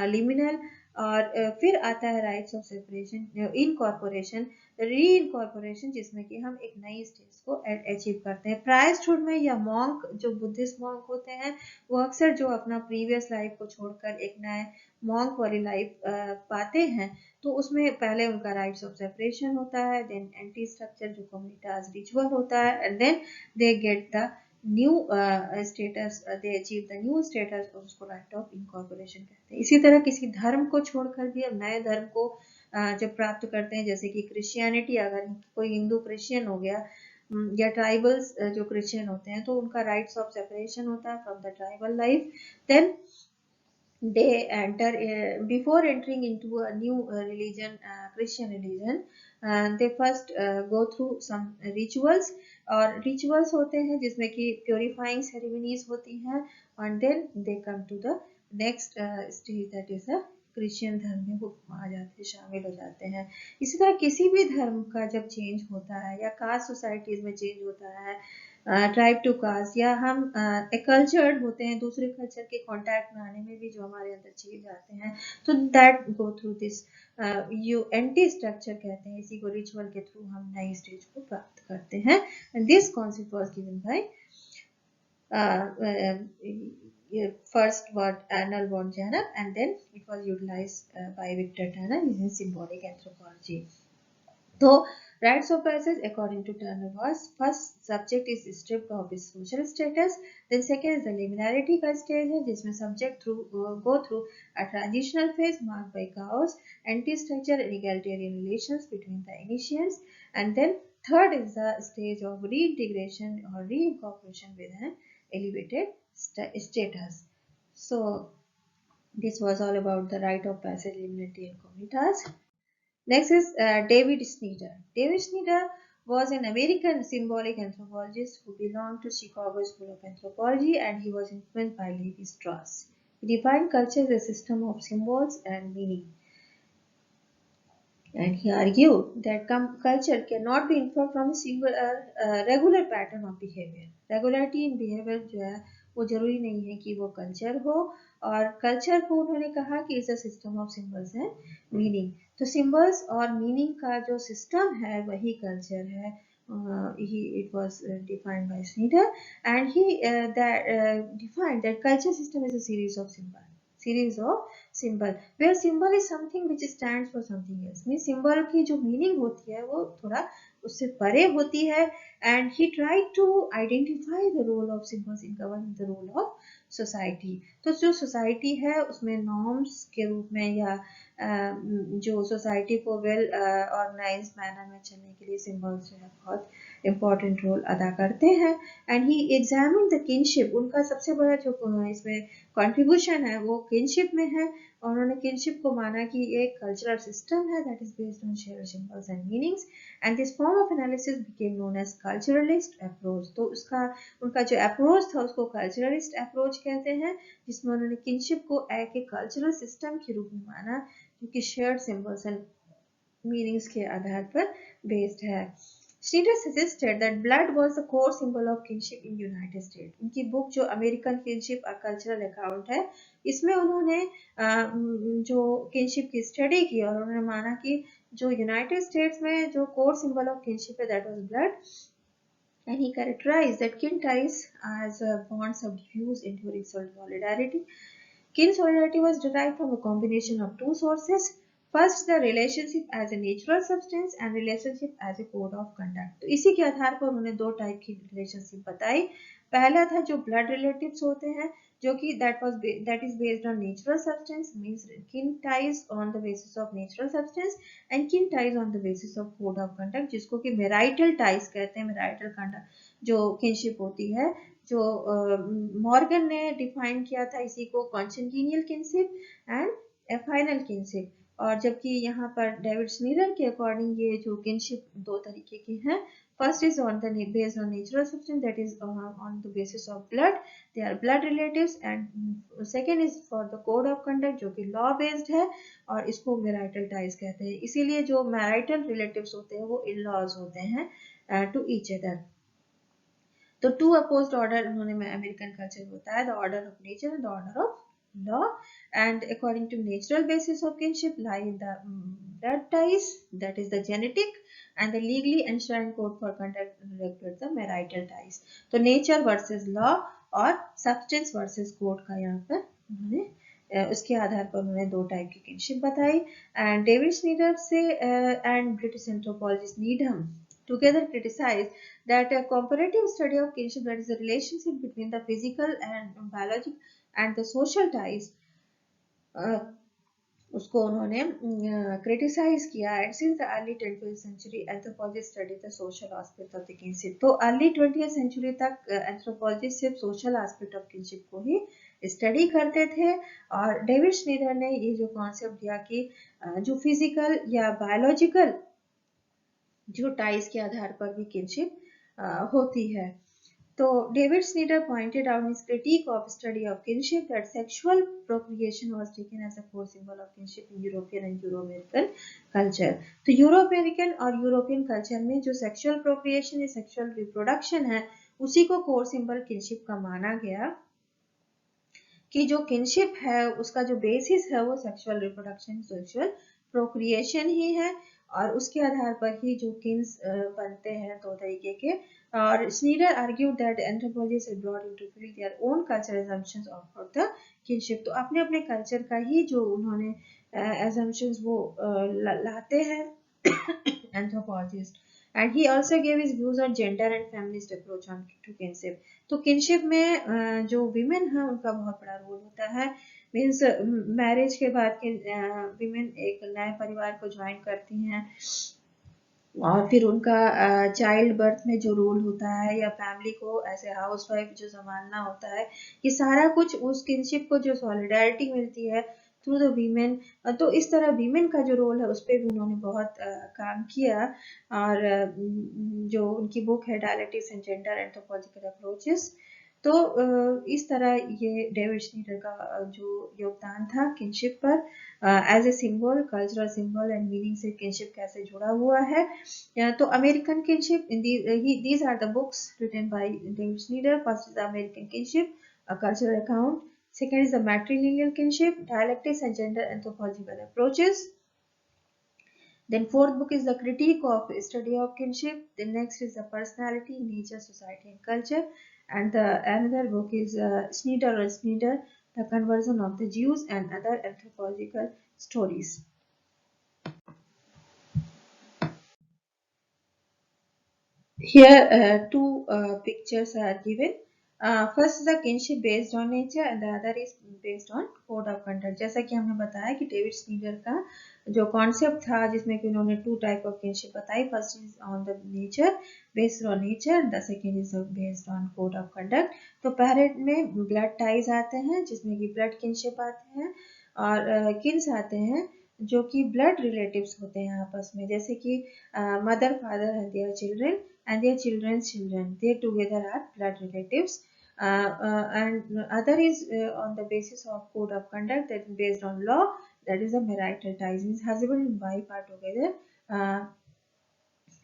Speaker 1: लिमिनल, और फिर आता है राइट्स ऑफ सेपरेशन, इनकॉर्पोरेशन, री इनकॉर्पोरेशन, जिसमें कि हम एक नई स्टेज को अचीव करते हैं। प्रायस्टहुड में या मॉन्क जो बुद्धिस्ट मॉन्क होते हैं वो अक्सर जो अपना प्रीवियस लाइफ को छोड़कर एक नए मॉन्क वाली लाइफ पाते हैं, तो उसमें पहले उनका राइट्स ऑफ सेपरेशन होता है, देन एंटी स्ट्रक्चर जो कम्युनिटास रिचुअल होता है, and then they get the new status, they achieve the new status, और उसको राइट ऑफ इनकॉर्पोरेशन कहते हैं। इसी तरह किसी धर्म को छोड़कर भी हम नए धर्म को जब प्राप्त करते हैं, जैसे कि क्रिश्चियनिटी, अगर कोई हिंदू क्रिश्चियन हो गया या ट्राइबल्स जो क्रिश्चियन होते हैं तो उनका राइट्स ऑफ सेपरेशन होता है from the tribal life, then they enter before entering into a new religion, Christian religion, they first go through some rituals, और रिचुअल्स होते हैं जिसमें कि प्योरीफाइंग सेरेमनीज होती हैं, and then they come to the next stage, that is the Christian धर्म में वो आ जाते हैं, शामिल हो जाते हैं। इसी तरह किसी भी धर्म का जब चेंज होता है या कास्ट सोसाइटीज में चेंज होता है, ट्राइब टू कास्ट, या हम कल्चर्ड होते हैं, दूसरे कल्चर के कांटेक्ट में आने में भी जो हमारे अंदर चेंज आते हैं, तो that go through this you anti structure कहते हैं, इसी को रिचुअल के थ्रू हम नई स्टेज को प्राप्त करते हैं। And this concept was given bye first was Arnold von Janner, and then it was utilized by Victor Turner using symbolic anthropology. So, rites of passage according to Turner was, first subject is stripped of his social status, then second is the liminality का stage है जिसमें subject go through a transitional phase marked by chaos, anti-structure and egalitarian relations between the initiates, and then third is the stage of reintegration or reincorporation with an elevated status. So this was all about the rite of passage, liminality and communitas. Next is David Snyder. David Snyder was an American symbolic anthropologist who belonged to Chicago School of Anthropology, and he was influenced by Levi Strauss. He defined culture as a system of symbols and meaning. And he argued that culture cannot be inferred from a single regular pattern of behavior. Regularity in behavior जो है वो जरूरी नहीं है कि वो कल्चर हो, और कल्चर को उन्होंने कहा कि is a system of symbols and meaning. तो सिंबल्स और मीनिंग का जो सिस्टम है वही कल्चर है। It was defined by Snyder, and he defined that culture system is a series of symbol, where symbol is something which stands for something else, means symbol की जो meaning होती है वो थोड़ा उससे परे होती है, and he tried to identify the role of symbols in governing the role of society. तो जो society है उसमें norms के रूप में या जो society को well organized manner में चलने के लिए symbols जो है बहुत important role अदा करते हैं, and he examined the kinship, उनका सबसे बड़ा जो इसमें contribution है वो kinship में है, और उन्होंने kinship को माना कि एक cultural system है that is based on shared symbols and meanings, and this form of analysis became known as culturalist approach. तो उसका उनका जो approach था उसको culturalist approach कहते हैं, जिसमें उन्होंने kinship को एक cultural system के रूप में माना जो कि shared symbols and meanings के आधार पर based है। Snyder suggested that blood was the core symbol of kinship in United States. उनकी बुक जो American Kinship a Cultural Account है, इसमें उन्होंने जो kinship की स्टडी की और उन्होंने माना कि जो यूनाइटेड स्टेट्स में जो कोर सिंबल ऑफ किनशिप है that was blood, and he characterized that kin ties as bonds of diffuse enduring solidarity. Kin solidarity was derived from a combination of two sources. First, the relationship as a natural substance and relationship as a code of conduct. तो इसी के आधार पर उन्होंने दो टाइप की रिलेशनशिप बताई। पहला था जो ब्लड रिलेटिव्स होते हैं, जो कि that is based on natural substance, means kin ties on the basis of natural substance, and kin ties on the basis of code of conduct, जिसको कि marital ties कहते हैं। marital conduct जो kinship होती है, जो मॉर्गन ने डिफाइन किया था इसी को कॉन्सेंटिनियल किनशिप एंड एफाइनल किनशिप, और जबकि यहाँ पर डेविड स्नीडर के अकॉर्डिंग ये जो किनशिप दो तरीके की हैं। First is on the based on natural substance, that is on the basis of blood, they are blood relatives, and second is for the code of conduct जो कि लॉ बेस्ड है, और इसको मैरिटल टाइज कहते हैं। इसीलिए जो मैरिटल रिलेटिव्स होते हैं वो इन लॉज होते हैं टू ईच अदर। तो टू अपोज्ड ऑर्डर उन्होंने अमेरिकन कल्चर में बताया, the order of nature and the order of law, and according to natural basis of kinship lie in the blood ties, that is the genetic, and the legally enshrined code for conduct regulates the marital ties. तो nature versus law और substance versus code का यहाँ पर उन्होंने उसके आधार पर उन्होंने दो टाइप की किनशिप बताई। एंड डेविड स्नीडर से and British anthropologist Needham together criticized that a comparative study of kinship, that is the relationship between the physical and biological and the social ties, उसको उन्होंने क्रिटिसाइज किया। And since the early 20th century anthropologist study the social aspect of the kinship. तो अर्ली 20th century तक एंथ्रोपोलॉजिस्ट सिर्फ सोशल एस्पेक्ट ऑफ किनशिप को ही स्टडी करते थे, और डेविड स्नीडर ने ये जो कॉन्सेप्ट दिया कि जो फिजिकल या बायोलॉजिकल जो टाइज के आधार पर भी किनशिप होती है। तो David स्नीडर pointed out in his critique of study of kinship that sexual procreation was taken as a core symbol of kinship in European and Euro-American culture. तो यूरो-अमेरिकन और यूरोपियन कल्चर में जो सेक्सुअल प्रोक्रिएशन या सेक्सुअल रिप्रोडक्शन है, उसी को कोर सिंबल किनशिप का माना गया, कि जो किनशिप है उसका जो बेसिस है वो सेक्सुअल रिप्रोडक्शन, सेक्सुअल प्रोक्रिएशन ही है, और उसके आधार पर ही जो किन्स बनते हैं दो तरीके के। और Schneider argued that anthropologist had brought into field their own cultural assumptions of the kinship. तो अपने अपने कल्चर का ही जो उन्होंने असम्पशंस वो लाते हैं anthropologist. And he also give his views on gender and feminist approach on to kinship. तो किनशिप में जो विमेन है उनका बहुत बड़ा रोल होता है। मीन्स मैरिज के बाद विमेन एक नए परिवार को ज्वाइन करती हैं, और फिर उनका चाइल्ड बर्थ में जो रोल होता है या फैमिली को एज ए हाउस वाइफ जो संभालना होता है, ये सारा कुछ उस किनशिप को जो सॉलिडारिटी मिलती है थ्रू द वीमेन। तो इस तरह वीमेन का जो रोल है उस पर भी उन्होंने बहुत काम किया। और जो उनकी बुक है dialectics and gender anthropological approaches, तो इस तरह ये डेविड स्नीडर का जो योगदान था किनशिप पर, as a symbol, cultural symbol and meaning से किनशिप कैसे जुड़ा हुआ है। तो American kinship, these are the books written by David Snyder. First is the American Kinship, a cultural account. Second is the matrilineal kinship, dialectics and gender anthropological approaches. Then fourth book is the critique of study of kinship. The next is the personality, nature, society and culture. And the another book is Snyder or Snyder, the conversion of the Jews and other anthropological stories. Here two pictures are given. First is the kinship based on nature and the other is based on code of conduct. जैसा कि हमने बताया कि डेविड स्नीडर का जो कॉन्सेप्ट था जिसमें कि उन्होंने टू टाइप ऑफ किनशिप बताई, first is on the nature, based on nature, the second is based on code of conduct. तो पहले में ब्लड टाइज आते हैं जिसमें कि ब्लड किनशिप आते हैं, और किन्स आते हैं जो कि ब्लड रिलेटिव्स होते हैं आपस में, जैसे कि mother, father and their children and their children's children, they together are blood relatives. And other is on the basis of code of conduct, that is based on law, that is the marital ties, means husband and wife are together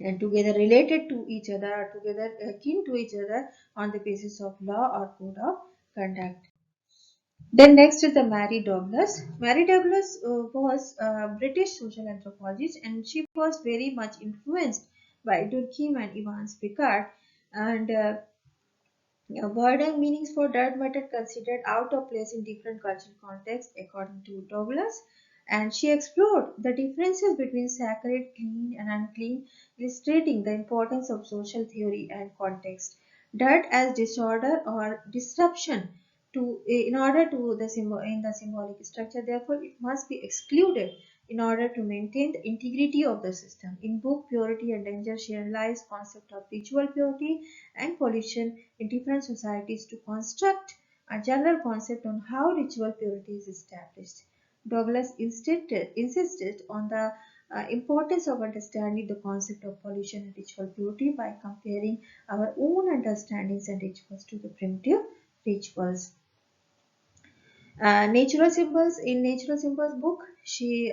Speaker 1: and together related to each other, or together kin to each other on the basis of law or code of conduct. Then next is the Mary Douglas. Mary Douglas was a British social anthropologist, and she was very much influenced by Durkheim and Evans Picard. And word and meanings for dirt were considered out of place in different cultural contexts, according to Douglas. And she explored the differences between sacred, clean, and unclean, illustrating the importance of social theory and context. Dirt as disorder or disruption in order to the symbol in the symbolic structure. Therefore, it must be excluded in order to maintain the integrity of the system. In book Purity and Danger, she analyzed concept of ritual purity and pollution in different societies to construct a general concept on how ritual purity is established. Douglas insisted on the importance of understanding the concept of pollution and ritual purity by comparing our own understandings and rituals to the primitive rituals. Natural symbols, in Natural Symbols book, she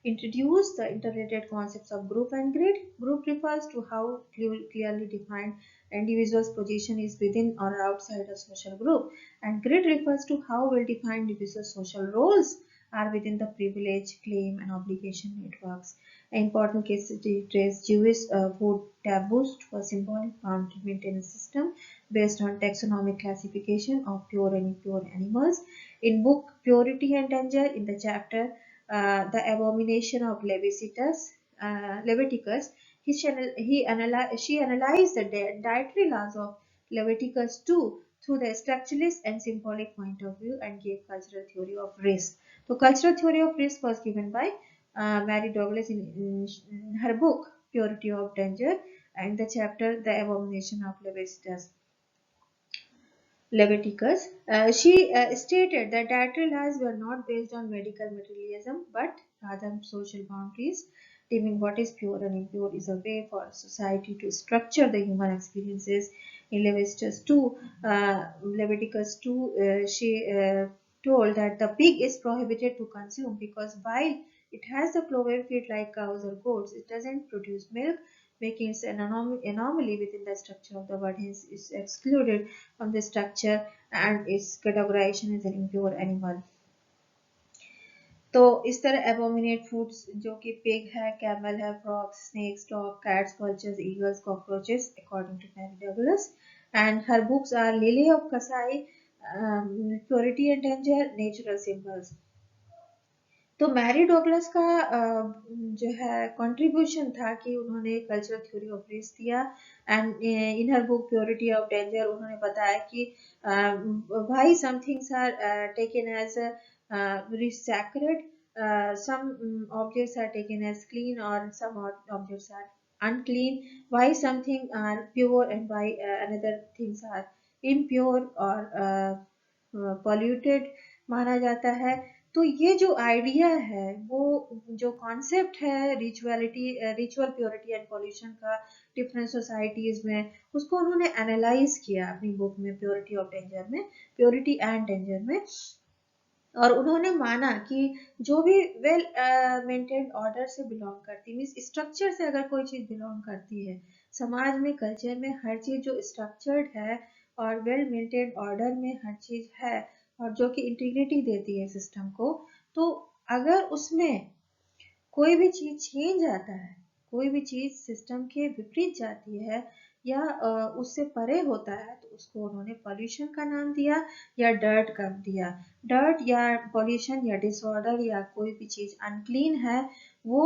Speaker 1: introduced the interrelated concepts of group and grid. Group refers to how clearly defined individual's position is within or outside a social group, and grid refers to how well defined individual social roles are within the privilege, claim and obligation networks. An important case study traced Jewish food taboos to a symbolic boundary maintenance system based on taxonomic classification of pure and impure animals. In book Purity and Danger, in the chapter The Abomination of Leviticus, she analyzed the dietary laws of Leviticus 2 through the structuralist and symbolic point of view and gave cultural theory of risk. So, cultural theory of risk was given by Mary Douglas in her book Purity of Danger and the chapter The Abomination of Leviticus. She stated that dietary laws were not based on medical materialism but rather social boundaries. deeming what is pure and impure is a way for society to structure the human experiences. In Leviticus 2, she told that the pig is prohibited to consume because while it has the cloven feet like cows or goats, it doesn't produce milk, making it an anomaly within the structure of the word. Hence, is excluded from the structure and its categorization as an impure animal. तो इस तरह एबोमिनेट फूड्स जो कि पिग है, कैमल है, frogs, snakes, dog, cats, vultures, eagles, cockroaches, according to Mary Douglas. And her books are Lily of Kasai, Purity and Danger, Natural Symbols. तो मैरी डॉगलस का जो है कंट्रीब्यूशन था कि उन्होंने कल्चरल थ्योरी ऑफ रेस दिया and in her book purity of danger उन्होंने बताया कि why some things are taken as sacred, some objects are taken as clean or some objects are unclean, why something are pure and why another things are impure or polluted माना जाता है. तो ये जो आइडिया है वो जो कॉन्सेप्ट है रिचुअल प्योरिटी एंड पॉल्यूशन का डिफरेंट सोसाइटीज में, उसको उन्होंने एनालाइज किया अपनी बुक में प्योरिटी ऑफ डेंजर में, प्योरिटी एंड डेंजर में. और उन्होंने माना कि जो भी वेल मेंटेन्ड ऑर्डर से बिलोंग करती, मीन्स स्ट्रक्चर से अगर कोई चीज बिलोंग करती है समाज में, कल्चर में, हर चीज जो स्ट्रक्चर्ड है और वेल मेंटेन्ड ऑर्डर में हर चीज है और जो कि इंटीग्रिटी देती है सिस्टम को, तो अगर उसमें कोई भी चीज चेंज आता है, कोई भी चीज सिस्टम के विपरीत जाती है या उससे परे होता है, तो उसको उन्होंने पॉल्यूशन का नाम दिया या डर्ट का दिया. डर्ट या पॉल्यूशन या डिसऑर्डर या कोई भी चीज अनक्लीन है वो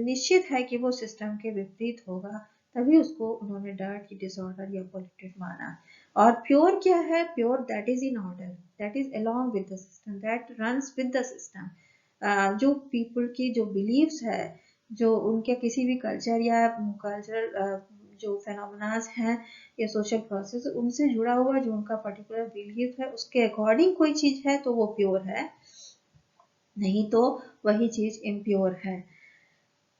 Speaker 1: निश्चित है कि वो सिस्टम के विपरीत होगा, तभी उसको उन्होंने डर्ट, डिसऑर्डर या पॉल्यूटेड माना. और प्योर क्या है? Pure that is in order, that is along with the system, that runs with the system. जो पीपल की जो बिलीव्स है, जो उनके किसी भी कल्चर या कल्चरल जो फेनोमेनास हैं या सोशल प्रोसेस उनसे जुड़ा हुआ जो उनका पर्टिकुलर बिलीफ है उसके अकॉर्डिंग कोई चीज है तो वो प्योर है, नहीं तो वही चीज इम्प्योर है.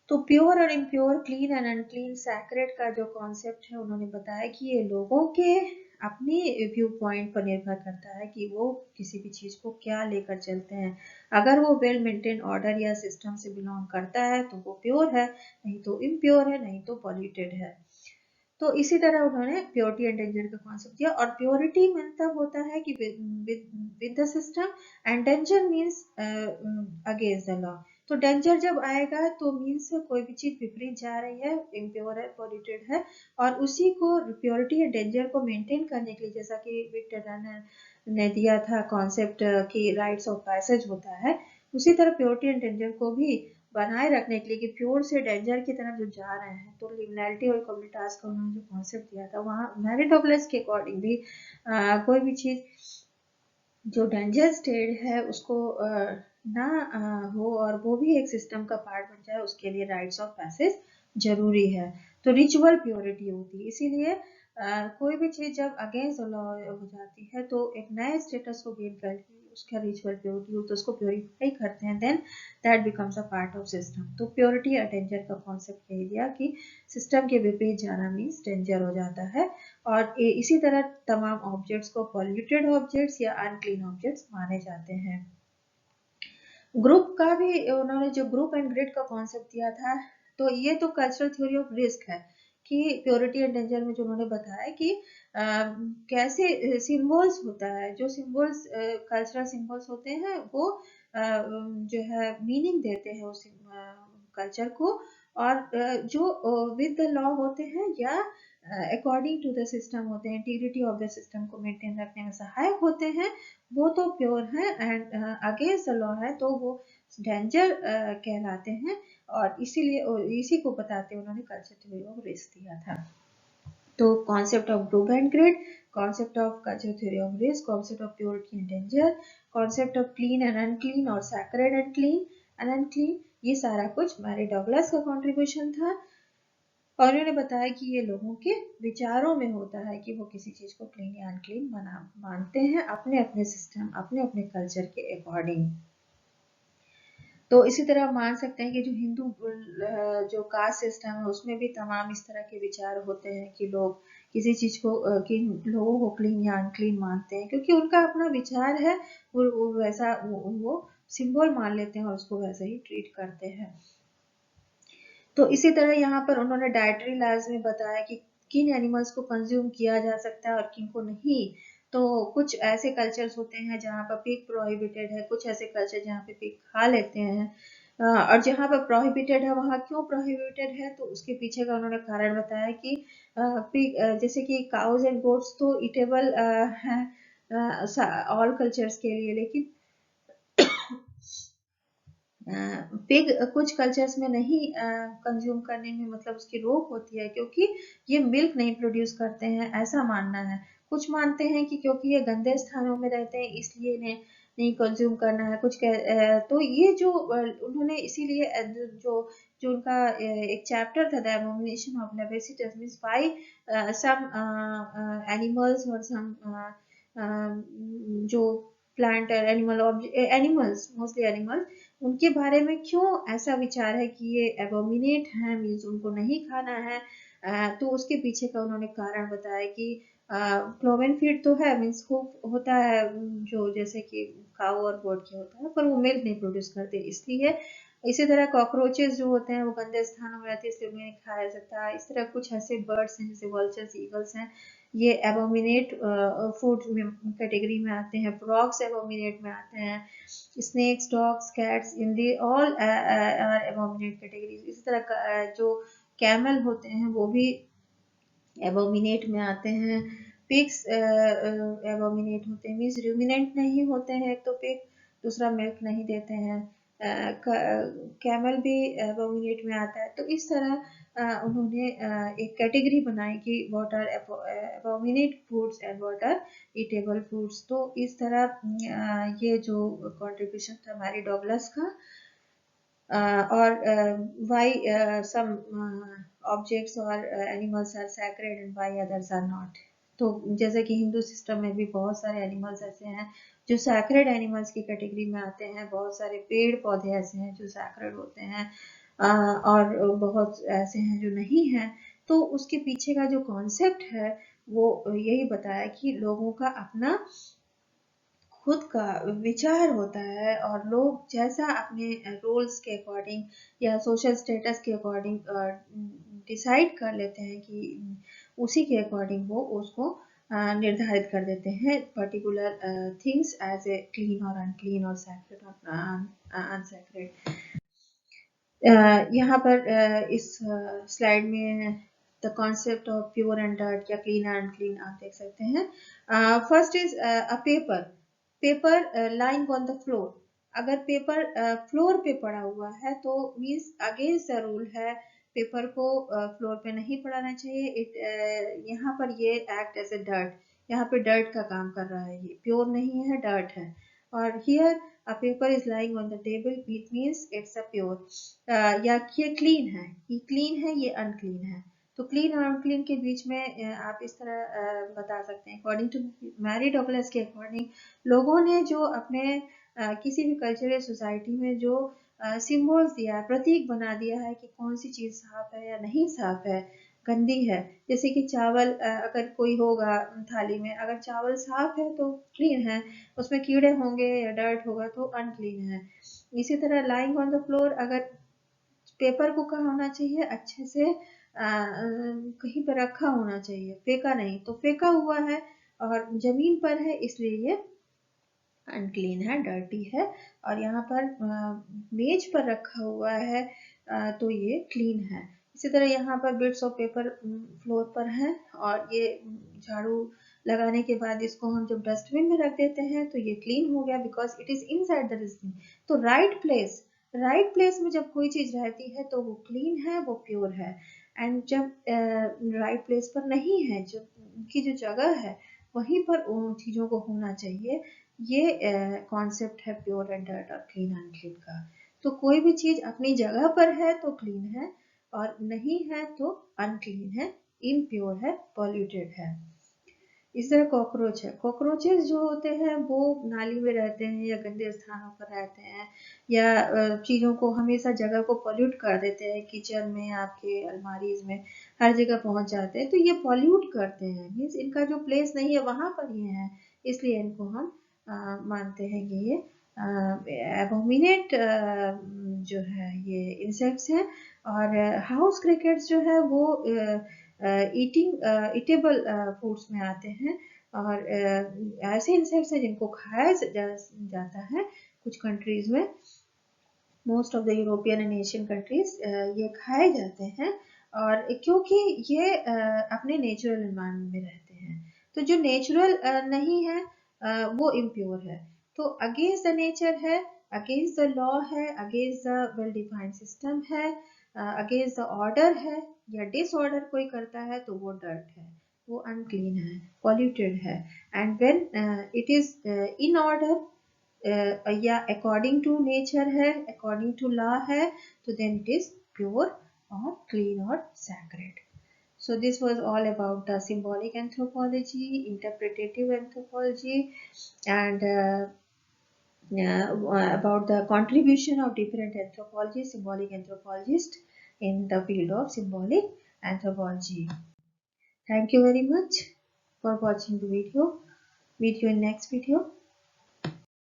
Speaker 1: तो प्योर और impure, clean and unclean, sacred का जो कॉन्सेप्ट है उन्होंने बताया कि ये लोगों के अपनी व्यू पॉइंट पर निर्भर करता है कि वो किसी भी चीज को क्या लेकर चलते हैं. अगर वो वेल मेंटेन ऑर्डर या सिस्टम से बिलोंग करता है तो वो प्योर है, नहीं तो इम्प्योर है, नहीं तो पॉल्यूटेड है. तो इसी तरह उन्होंने प्योरिटी एंड डेंजर का कॉन्सेप्ट दिया. और प्योरिटी मतलब होता है कि with the system and danger means against the law. तो डेंजर जब आएगा तो मीन्स कोई भी चीज विपरीत जा रही है, इम्प्योर है, पॉल्यूटेड है, और उसी को प्योरिटी एंड डेंजर को मेंटेन करने के लिए, जैसा कि विक्टर रनर ने दिया था कॉन्सेप्ट कि राइट्स ऑफ पैसेज होता है, उसी तरह प्योरिटी एंड डेंजर को भी बनाए रखने के लिए कि प्योर से डेंजर की तरफ जो जा रहे हैं, तो लिमिनैलिटी और कम्युनिटास का उन्होंने जो कॉन्सेप्ट दिया था वहाँ मैरी डॉगलस के अकॉर्डिंग भी कोई भी चीज जो डेंजर स्टेट है उसको ना हो और वो भी एक सिस्टम का पार्ट बन जाए, उसके लिए राइट्स ऑफ पैसेज जरूरी है. तो रिचुअल प्योरिटी होती है. इसीलिए कोई भी चीज जब अगेंस्ट लॉ हो जाती है तो एक नए स्टेटस को गेन करके उसका रिचुअल प्योरिटी हो तो उसको प्योरीफाई करते हैं, then that becomes a part of system. तो प्योरिटी और डेंजर का कॉन्सेप्ट कह दिया कि सिस्टम के विपरीत जाना मीन्स डेंजर हो जाता है. और इसी तरह तमाम ऑब्जेक्ट्स को पॉल्यूटेड ऑब्जेक्ट्स या अनक्लीन ऑब्जेक्ट्स माने जाते हैं. ग्रुप का भी उन्होंने जो ग्रुप एंड ग्रिड का कॉन्सेप्ट दिया था, तो ये तो कल्चरल थ्योरी ऑफ रिस्क है कि प्योरिटी एंड डेंजर में जो उन्होंने बताया कि कैसे सिंबल्स होता है, जो सिंबल्स कल्चरल सिंबल्स होते हैं वो जो है मीनिंग देते हैं उस कल्चर को, और जो विद द लॉ होते हैं या अकॉर्डिंग टू द सिस्टम होते हैं, इंटीग्रिटी ऑफ द सिस्टम को मेंटेन रखने में सहायक होते हैं, वो तो प्योर है. एंड अगेंस्ट द लॉ है तो वो डेंजर कहलाते हैं. और इसीलिए इसी को बताते उन्होंने कल्चर थ्योरी ऑफ रिस्क दिया था. तो concept of group and grid, concept of culture theory of risk, concept of purity and danger, concept of clean and unclean और sacred and clean and unclean, ये सारा कुछ मैरी डॉगलस का कंट्रीब्यूशन था. और उन्होंने बताया कि ये लोगों के विचारों में होता है कि वो किसी चीज को क्लीन या अनक्लीन मानते हैं अपने अपने सिस्टम, अपने अपने कल्चर के अकॉर्डिंग. तो इसी तरह मान सकते हैं कि जो हिंदू जो कास्ट सिस्टम है उसमें भी तमाम इस तरह के विचार होते हैं कि लोग किसी चीज को कि लोगों को क्लीन या अनक्लीन मानते हैं, क्योंकि उनका अपना विचार है, वो वैसा वो सिंबल मान लेते हैं और उसको वैसे ही ट्रीट करते हैं। तो इसी तरह यहाँ पर उन्होंने डाइटरी लॉज में बताया कि किन एनिमल्स को कंज्यूम किया जा सकता है और किन को नहीं। तो कुछ ऐसे कल्चर्स होते हैं जहाँ पर पिग प्रोहिबिटेड है, कुछ ऐसे कल्चर जहाँ पे पिग खा लेते हैं। और जहाँ पर प्रोहिबिटेड है वहाँ क्यों प्रोहिबिटेड है, तो उसके पीछे का उन्होंने कारण बताया कि पिग जैसे कि काउज एंड गोट्स तो ईटेबल है ऑल कल्चर्स के लिए, लेकिन पिग कुछ कल्चर्स में नहीं कंज्यूम करने में मतलब उसकी रोक होती है, क्योंकि ये मिल्क नहीं प्रोड्यूस करते हैं, ऐसा मानना है। कुछ मानते हैं कि क्योंकि ये गंदे स्थानों में रहते हैं इसलिए इन्हें नहीं कंज्यूम करना है। तो ये जो उन्होंने इसीलिए जो जो उनका एक चैप्टर था the abomination of Leviticus means why some animals और सम जो plant animal animals mostly animals, उनके बारे में क्यों ऐसा विचार है कि ये एबोमिनेट है, मीन्स उनको नहीं खाना है। तो उसके पीछे का उन्होंने कारण बताया कि क्लोवन फीड तो है, मीन्स होता है जो जैसे कि काऊ और गोट के होता है, पर वो मिल्क नहीं प्रोड्यूस करते इसलिए। इसी तरह कॉकरोचेस जो होते हैं वो गंदे स्थानों में रहते हैं इसलिए उन्हें नहीं खाया जा सकता। इस तरह कुछ ऐसे बर्ड्स हैं जैसे वल्चर्स, ईगल्स हैं, ये एबोमिनेट फूड कैटेगरी में आते हैं। फ्रॉग्स एबोमिनेट में आते हैं। Snakes, dogs, cats in the all abominate categories. इसी तरह जो कैमल होते हैं वो भी एबोमिनेट में आते हैं। पिग्स एबोमिनेट होते हैं, मीन्स रूमिनेंट नहीं होते हैं, तो पिग दूसरा मिल्क नहीं देते हैं। कैमल भी एबोमिनेट में आता है। तो इस तरह उन्होंने एक कैटेगरी बनाई कि what are abominate foods and what are eatable foods. तो इस तरह ये जो कंट्रीब्यूशन था मैरी डॉगलस का, or why some objects or animals are sacred and why others are not। तो जैसे कि हिंदू सिस्टम में भी बहुत सारे एनिमल्स ऐसे हैं जो सैक्रेड एनिमल्स की कैटेगरी में आते हैं, बहुत सारे पेड़ पौधे ऐसे हैं जो सैक्रेड होते हैं, और बहुत ऐसे हैं जो नहीं हैं। तो उसके पीछे का जो कॉन्सेप्ट है वो यही बताया कि लोगों का अपना खुद का विचार होता है और लोग जैसा अपने रोल्स के अकॉर्डिंग या सोशल स्टेटस के अकॉर्डिंग डिसाइड कर लेते हैं कि उसी के अकॉर्डिंग वो उसको निर्धारित कर देते हैं particular things as a clean और अनक्लीन और सैक्रेड और अनसैक्रेड। यहाँ पर इस स्लाइड में the concept of pure and dirt या क्लीन एंड अनक्लीन आप देख सकते हैं। First is a paper lying on the floor. अगर पेपर फ्लोर पे पड़ा हुआ है तो मीन्स अगेंस्ट द रूल है, पेपर को फ्लोर पे नहीं पड़ाना चाहिए। यहाँ पर ये एक्ट एज ए डर्ट, यहाँ पे डर्ट का काम कर रहा है, ये प्योर नहीं है, डर्ट है। और here a paper is lying on the table, it means it's a pure। या ये क्लीन है, ये क्लीन है, ये अनक्लीन है। तो क्लीन और अनक्लीन के बीच में आप इस तरह बता सकते हैं। अकॉर्डिंग टू मैरी डॉगलस के अकॉर्डिंग लोगों ने जो अपने किसी भी कल्चरल सोसाइटी में जो सिंबल्स दिया है, प्रतीक बना दिया है कि कौन सी चीज़ साफ है या नहीं साफ है, गंदी है। जैसे कि चावल अगर कोई होगा थाली में, अगर चावल साफ है तो क्लीन है, उसमें कीड़े होंगे या डर्ट होगा तो अनक्लीन है। इसी तरह लाइंग ऑन द फ्लोर, अगर पेपर को कहाँ होना चाहिए, अच्छे से कहीं पर रखा होना चाहिए, फेंका नहीं। तो फेंका हुआ है और जमीन पर है इसलिए ये अनक्लीन है, डर्टी है। और यहाँ पर मेज पर रखा हुआ है तो ये क्लीन है। इसी तरह यहाँ पर बिट्स ऑफ पेपर फ्लोर पर है और ये झाड़ू लगाने के बाद इसको हम जब डस्टबिन में रख देते हैं तो ये क्लीन हो गया, because it is inside the dustbin. तो राइट प्लेस में जब कोई चीज रहती है तो वो क्लीन है, वो प्योर है। एंड जब राइट प्लेस पर नहीं है, जब उनकी जो जगह है वहीं पर उन चीजों को होना चाहिए। ये कॉन्सेप्ट है प्योर एंड डर्ट और क्लीन अनक्लीन का। तो कोई भी चीज अपनी जगह पर है तो क्लीन है और नहीं है तो अनक्लीन है, इम्प्योर है, पॉल्यूटेड है। इस तरह कॉकरोच है, कॉकरोचेस जो होते हैं वो नाली में रहते हैं या गंदे स्थानों पर रहते हैं, या चीज़ों को हमेशा जगह को पॉल्यूट कर देते हैं, किचन में, आपके अलमारीज में, हर जगह पहुंच जाते हैं, तो ये पॉल्यूट करते हैं, मीन्स इनका जो प्लेस नहीं है वहां पर ये है, इसलिए इनको हम मानते हैं कि ये एबोमिनेट जो है ये इंसेक्ट्स हैं। और हाउस क्रिकेट्स जो है वो ईटेबल फूड्स में आते हैं, और ऐसे इंसेक्ट्स हैं जिनको खाया जाता है कुछ कंट्रीज में, most of the European and Asian countries ये खाए जाते हैं, और क्योंकि ये अपने नेचुरल एनवायरनमेंट में रहते हैं, तो जो नेचुरल नहीं है वो इम्प्योर है, तो अगेंस्ट द नेचर है, अगेंस्ट द लॉ है, against the well defined system है, अगेंस्ट द ऑर्डर है, या डिसऑर्डर कोई करता है तो वो डर्ट है, वो अनक्लीन है, पॉल्यूटेड है, and when it is in order या अकॉर्डिंग टू नेचर है, अकॉर्डिंग टू लॉ है, तो देन इट इज प्योर और क्लीन और sacred. So this was all about the symbolic anthropology, interpretative anthropology, and about the contribution of different anthropologists, symbolic anthropologists in the field of symbolic anthropology. Thank you very much for watching the video. Meet you in next video.